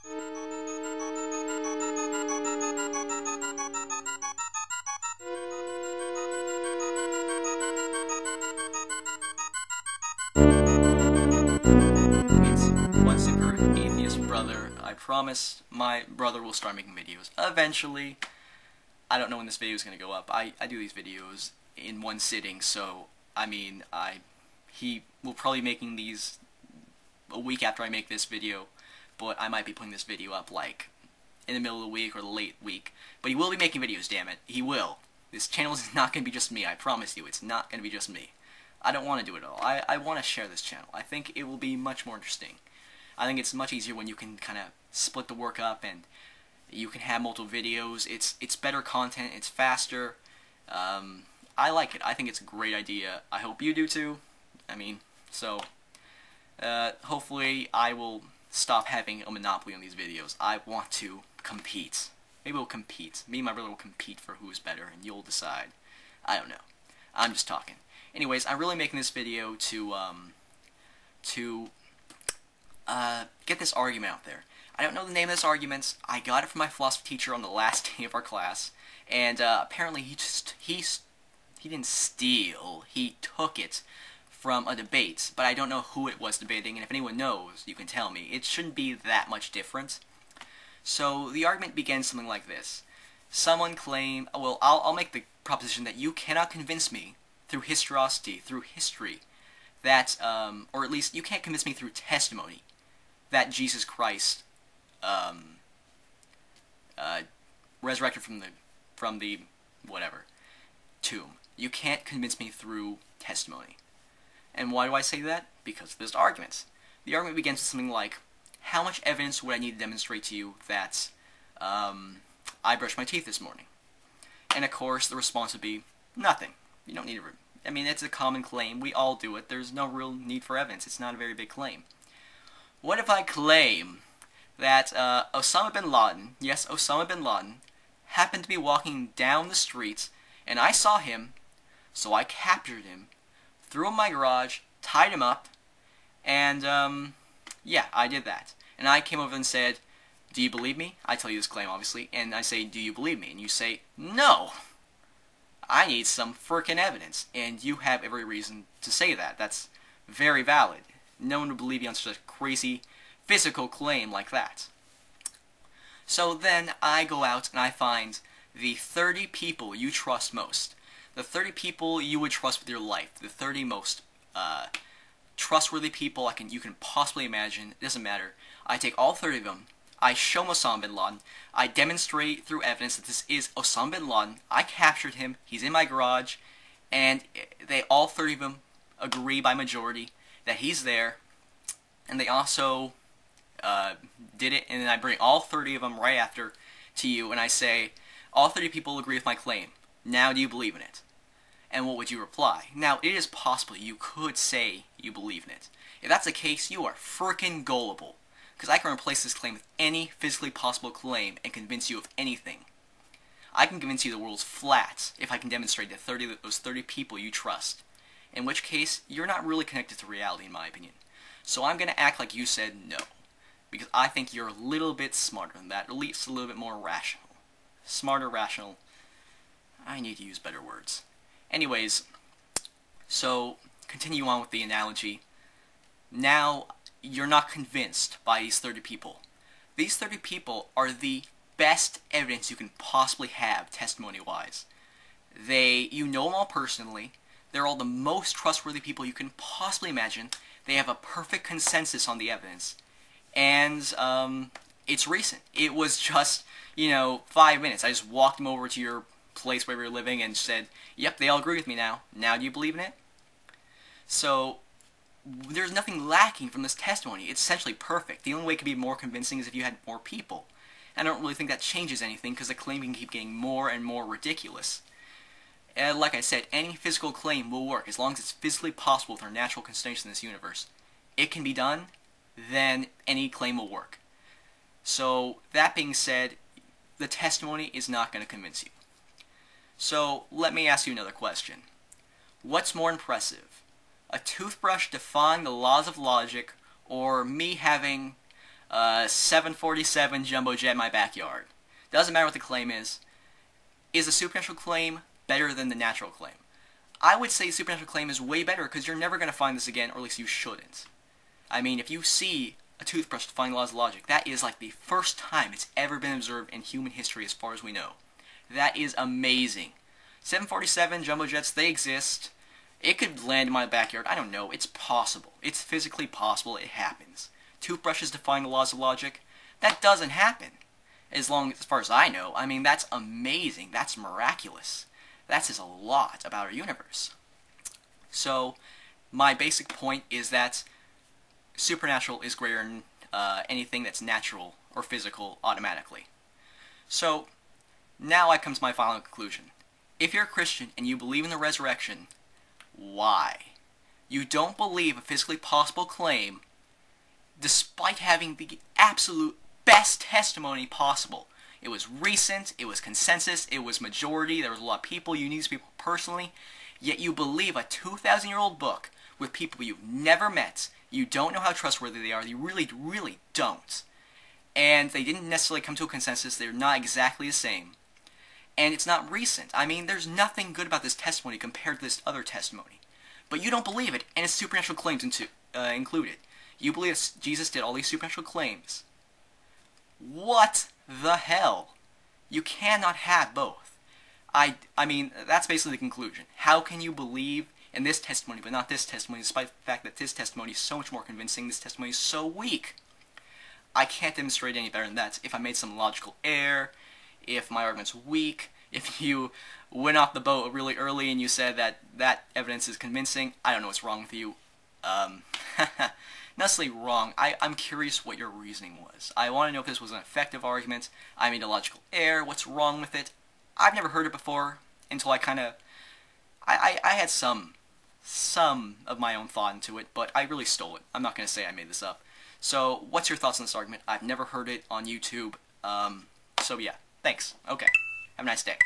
It's one super atheist brother. I promise my brother will start making videos eventually. I don't know when this video is going to go up. I do these videos in one sitting, so I mean, he will probably be making these a week after I make this video, but I might be putting this video up like in the middle of the week or the late week. But he will be making videos, damn it. He will. This channel is not going to be just me, I promise you. It's not going to be just me. I don't want to do it all. I want to share this channel. I think it will be much more interesting. I think it's much easier when you can kind of split the work up and you can have multiple videos. It's better content. It's faster. I like it. I think it's a great idea. I hope you do too. I mean, so hopefully I will stop having a monopoly on these videos. I want to compete. Maybe we'll compete. Me and my brother will compete for who's better, and you'll decide. I don't know. I'm just talking. Anyways, I'm really making this video to get this argument out there. I don't know the name of this argument. I got it from my philosophy teacher on the last day of our class, and apparently he didn't steal. He took it from a debate, but I don't know who it was debating, and if anyone knows, you can tell me. It shouldn't be that much different. So the argument begins something like this. Someone claim, well, I'll make the proposition that you cannot convince me through historicity, through history, that, or at least you can't convince me through testimony, that Jesus Christ resurrected from the whatever tomb. You can't convince me through testimony. And why do I say that? Because of this argument. The argument begins with something like, how much evidence would I need to demonstrate to you that I brushed my teeth this morning? And of course, the response would be, nothing. You don't need to. I mean, it's a common claim. We all do it. There's no real need for evidence. It's not a very big claim. What if I claim that Osama Bin Laden, yes, Osama Bin Laden, happened to be walking down the street, and I saw him, so I captured him, threw him in my garage, tied him up, and, yeah, I did that. And I came over and said, do you believe me? I tell you this claim, obviously, and I say, do you believe me? And you say, no! I need some frickin' evidence, and you have every reason to say that. That's very valid. No one would believe you on such a crazy physical claim like that. So then I go out and I find the 30 people you trust most. The 30 people you would trust with your life. The 30 most trustworthy people you can possibly imagine. It doesn't matter. I take all 30 of them. I show Osama Bin Laden. I demonstrate through evidence that this is Osama Bin Laden. I captured him. He's in my garage. And all 30 of them agree by majority that he's there. And they also did it. And then I bring all 30 of them right after to you. And I say, all 30 people agree with my claim. Now do you believe in it? And what would you reply? Now, it is possible you could say you believe in it. If that's the case, you are frickin' gullible. Because I can replace this claim with any physically possible claim and convince you of anything. I can convince you the world's flat if I can demonstrate that those 30 people you trust. In which case, you're not really connected to reality in my opinion. So I'm going to act like you said no. Because I think you're a little bit smarter than that, or at least a little bit more rational. Smarter, rational. I need to use better words. Anyways, so continue on with the analogy. Now, you're not convinced by these 30 people. These 30 people are the best evidence you can possibly have, testimony-wise. You know them all personally. They're all the most trustworthy people you can possibly imagine. They have a perfect consensus on the evidence. And, it's recent. It was just, 5 minutes. I just walked them over to your place where we were living and said, yep, they all agree with me now. Now do you believe in it? So, there's nothing lacking from this testimony. It's essentially perfect. The only way it could be more convincing is if you had more people. I don't really think that changes anything because the claim can keep getting more and more ridiculous. Like I said, any physical claim will work as long as it's physically possible with our natural constraints in this universe. It can be done, then any claim will work. So, that being said, the testimony is not going to convince you. So, let me ask you another question. What's more impressive? A toothbrush defying the laws of logic, or me having 747 jumbo jet in my backyard. Doesn't matter what the claim is. Is the supernatural claim better than the natural claim? I would say the supernatural claim is way better because you're never going to find this again, or at least you shouldn't. I mean, if you see a toothbrush defying the laws of logic, that is like the first time it's ever been observed in human history as far as we know. That is amazing. 747 jumbo jets, they exist. It could land in my backyard. I don't know. It's possible. It's physically possible. It happens. Toothbrushes defying the laws of logic, that doesn't happen. As far as I know. I mean, that's amazing. That's miraculous. That says a lot about our universe. So, my basic point is that supernatural is greater than anything that's natural or physical automatically. So, now I come to my final conclusion. If you're a Christian and you believe in the resurrection, why? You don't believe a physically possible claim despite having the absolute best testimony possible. It was recent, it was consensus, it was majority, there was a lot of people, you knew these people personally, yet you believe a 2,000-year-old book with people you've never met, you don't know how trustworthy they are, you really, really don't. And they didn't necessarily come to a consensus, they're not exactly the same. And it's not recent. I mean, there's nothing good about this testimony compared to this other testimony. But you don't believe it, and it's supernatural claims included. You believe Jesus did all these supernatural claims. What the hell? You cannot have both. I mean, that's basically the conclusion. How can you believe in this testimony but not this testimony, despite the fact that this testimony is so much more convincing, this testimony is so weak? I can't demonstrate any better than that. If I made some logical error, if my argument's weak, if you went off the boat really early and you said that that evidence is convincing, I don't know what's wrong with you. Not necessarily wrong. I'm curious what your reasoning was. I want to know if this was an effective argument. I made a logical error. What's wrong with it? I've never heard it before until I kind of... I had some of my own thought into it, but I really stole it. I'm not going to say I made this up. So, what's your thoughts on this argument? I've never heard it on YouTube. So yeah, thanks. Okay. Have a nice day.